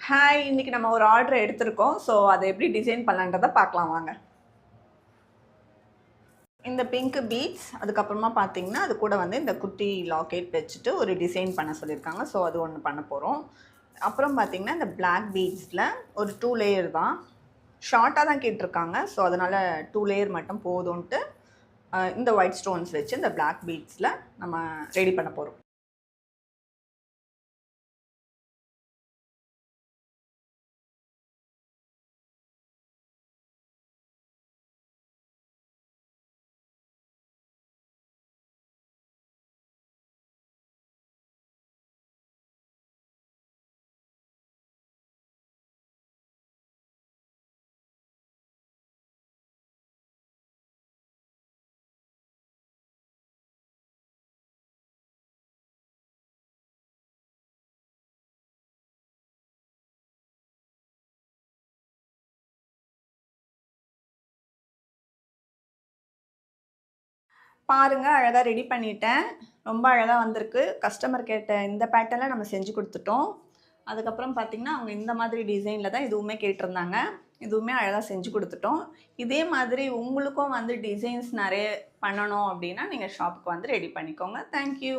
Hi, இன்னைக்கு நம்ம ஒரு ஆர்டர் எடுத்திருக்கோம். ஸோ அதை எப்படி டிசைன் பண்ணலான்றதை பார்க்கலாம் வாங்க. இந்த பிங்க் பீட்ஸ், அதுக்கப்புறமா பார்த்தீங்கன்னா அது கூட வந்து இந்த குட்டி லாக்கெட் வச்சுட்டு ஒரு டிசைன் பண்ண சொல்லியிருக்காங்க. ஸோ அது ஒன்று பண்ண போகிறோம். அப்புறம் பார்த்தீங்கன்னா இந்த பிளாக் பீட்ஸில் ஒரு 2 லேயர் தான், ஷார்ட்டாக தான் கேட்டிருக்காங்க. ஸோ அதனால் 2 லேயர் மட்டும் போதும்ன்ட்டு இந்த ஒயிட் ஸ்டோன்ஸ் வச்சு இந்த பிளாக் பீட்ஸில் நம்ம ரெடி பண்ண போகிறோம். பாருங்கள், அழகாக ரெடி பண்ணிட்டேன். ரொம்ப அழகாக வந்திருக்கு. கஸ்டமர் கேட்ட இந்த பேட்டர்னில் நம்ம செஞ்சு கொடுத்துட்டோம். அதுக்கப்புறம் பார்த்திங்கன்னா அவங்க இந்த மாதிரி டிசைனில் தான் இதுவுமே கேட்டிருந்தாங்க. இதுவுமே அழகாக செஞ்சு கொடுத்துட்டோம். இதே மாதிரி உங்களுக்கும் வந்து டிசைன்ஸ் நிறைய பண்ணணும் அப்படின்னா நீங்கள் ஷாப்புக்கு வந்து ரெடி பண்ணிக்கோங்க. தேங்க்யூ.